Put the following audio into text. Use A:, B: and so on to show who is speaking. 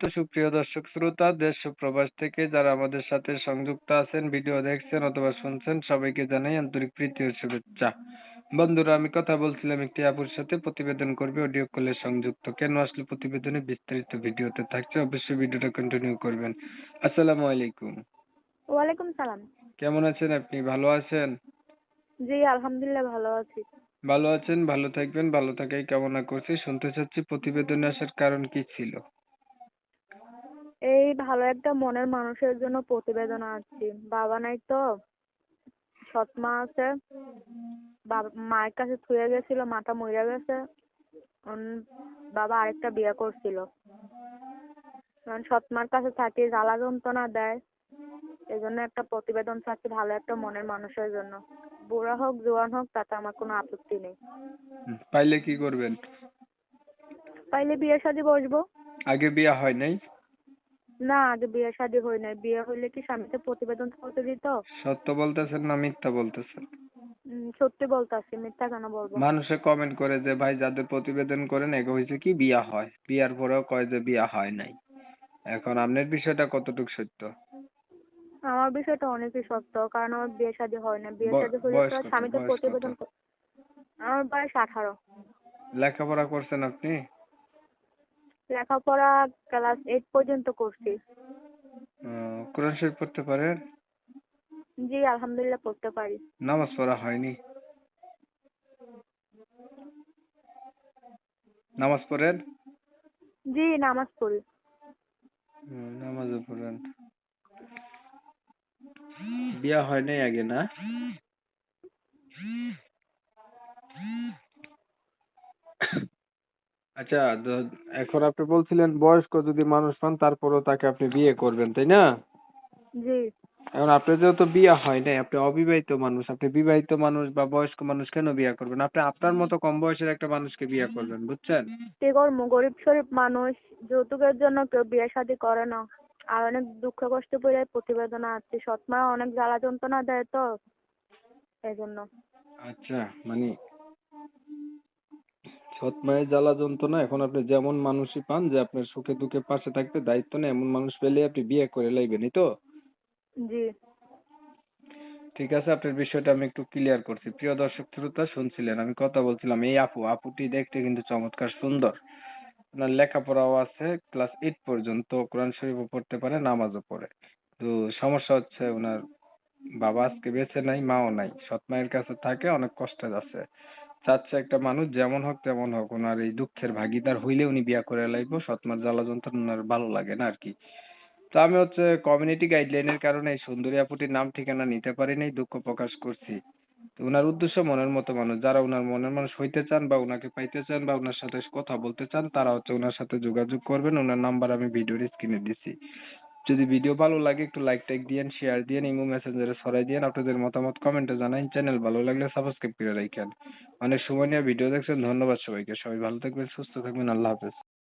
A: তো সুপ্রিয় দর্শক শ্রোতা দেশ ও প্রবাস থেকে যারা আমাদের সাথে সংযুক্ত আছেন, ভিডিও দেখছেন অথবা শুনছেন, সবাইকে জানাই আন্তরিক প্রীতি ও শুভেচ্ছা। বন্ধুরা, আমি কথা বলছিলাম একটি আপুর সাথে, প্রতিবেদন করবে, অডিও কলে সংযুক্ত। কেন আসলে প্রতিবেদনে বিস্তারিত ভিডিওতে থাকছে, অবশ্যই ভিডিওটা কন্টিনিউ করবেন। আসসালামু আলাইকুম।
B: ওয়ালাইকুম সালাম।
A: কেমন আছেন আপনি? ভালো আছেন?
B: জি, আলহামদুলিল্লাহ ভালো আছি।
A: ভালো আছেন, ভালো থাকবেন, ভালো থাকাই কামনা করছি। শুনতে চাচ্ছি প্রতিবেদনে আসার কারণ কি ছিল?
B: এই ভালো একটা মনের মানুষের জন্য প্রতিবেদন আসছি। বাবা নাই তো, সৎ মা আছে। মায়ের কাছে থুয়ে গেছিল, মাটা মরে গেছে। বাবা আরেকটা বিয়ে করছিল। কারণ সৎ মার কাছে থাকি, জ্বালা যন্ত্রণা দেয়। এই জন্য একটা প্রতিবেদন চাচ্ছি ভালো একটা মনের মানুষের জন্য। বুড়া হোক জোয়ান হোক তাতে আমার কোনো আপত্তি নেই।
A: পাইলে কি করবেন?
B: পাইলে বিয়ে শাদী বসবো।
A: আগে বিয়ে হয় নাই?
B: না, আগে বিয়ে শাদী হয় নাই। বিয়ে হইলে কি স্বামীকে প্রতিবেদন করতে দিত?
A: সত্য বলতেছেন না মিথ্যা বলতেছেন?
B: সত্যি বলতাছি, মিথ্যা কেন বলবো?
A: মানুষে কমেন্ট করে যে ভাই যাদের প্রতিবেদন করেন এগো হয়েছে কি বিয়া হয়, বিয়ার পরেও কয় যে বিয়া হয় নাই। এখন আপনার বিষয়টা কতটুকু সত্য?
B: আমার বিষয়টা অনেকই সত্য, কারণ আমার বিয়ে শাদী হয় না। বিয়ে শাদী হলে
A: বয়স
B: তো
A: কত?
B: স্বামীকে
A: বয়স কত?
B: প্রতিবেদন আমার বয়স 18।
A: লেখাপড়া করছেন আপনি?
B: লেখাপড়া ক্লাস 8 পর্যন্ত করছি।
A: কোরআন শরীফ পড়তে পারেন?
B: জি, আলহামদুলিল্লাহ পড়তে পারি।
A: নামাজ পড়া হয়নি? নামাজ পড়েন?
B: জি, নামাজ পড়ি।
A: নামাজও পড়েন। বিয়া হয় নাই আগে না? আচ্ছা, এখন আপনি বলছিলেন বয়স্ক যদি মানুষ পান তারপরেও তাকে আপনি বিয়ে করবেন, তাই না?
B: জি।
A: এখন আপনার যেহেতু বিয়ে হয় নাই, আপনি অবিবাহিত মানুষ, আপনি বিবাহিত মানুষ বা বয়স্ক মানুষ কেন বিয়ে করবেন? আপনি আপনার মতো কম বয়সের একটা মানুষকে বিয়ে করবেন, বুঝছেন?
B: কি করবো, গরিব শরীফ মানুষ, যৌতুকের জন্য কেউ বিয়ে শাদী করে না। আর অনেক দুঃখ কষ্ট করে প্রতিবেদন আছে। সৎ মা অনেক জ্বালা যন্ত্রণা দেয় তো, এই জন্য।
A: আচ্ছা, মানে সৎ মায়ের জ্বালা যন্ত্রণা, এখন আপনি যেমন মানুষই পান যে আপনার সুখে দুঃখে পাশে থাকতে দায়িত্ব নেই, এমন মানুষ পেলে আপনি বিয়ে করে লাইবেন, এই তো?
B: জি।
A: ঠিক আছে, আপনার বিষয়টা আমি একটু ক্লিয়ার করছি। প্রিয় দর্শক শ্রোতা, শুনছিলেন আমি কথা বলছিলাম, এই আপুটি দেখতে কিন্তু চমৎকার সুন্দর। ওনার লেখাপড়াও আছে, ক্লাস 8 পর্যন্ত কোরআন শরীফও পড়তে পারে, নামাজও পড়ে। তো সমস্যা হচ্ছে ওনার বাবা আজকে বেঁচে নাই, মাও নাই, সৎ মায়ের কাছে থাকে, অনেক কষ্টে আছে। চাচ্ছে একটা মানুষ যেমন হোক তেমন হোক ওনার এই দুঃখের ভাগিদার হইলে উনি বিয়া করে লাইবো, সৎ মার জ্বালা যন্ত্রণা ওনার ভালো লাগে না আর কি। তো আমি হচ্ছে কমিউনিটি গাইডলাইনের কারণে এই সুন্দরী আপুটির নাম ঠিকানা নিতে পারি নাই, দুঃখ প্রকাশ করছি। তো উনার উদ্দেশ্য মনের মতো মানুষ, যারা উনার মনের মানুষ হইতে চান বা উনাকে পাইতে চান বা উনার সাথে কথা বলতে চান, তারা হচ্ছে উনার সাথে যোগাযোগ করবেন। উনার নাম্বার আমি ভিডিওর স্ক্রিনে দিছি। যদি ভিডিও ভালো লাগে একটু লাইক টাইক দিয়েন, শেয়ার দিয়েন, ইমো মেসেঞ্জারে ছড়াই দিয়েন, আপনাদের মতামত কমেন্টে জানান, চ্যানেল ভালো লাগলে সাবস্ক্রাইব করে রাখেন। অনেক সময় নিয়ে ভিডিও দেখছেন, ধন্যবাদ সবাইকে। সবাই ভালো থাকবেন, সুস্থ থাকবেন, আল্লাহ হাফেজ।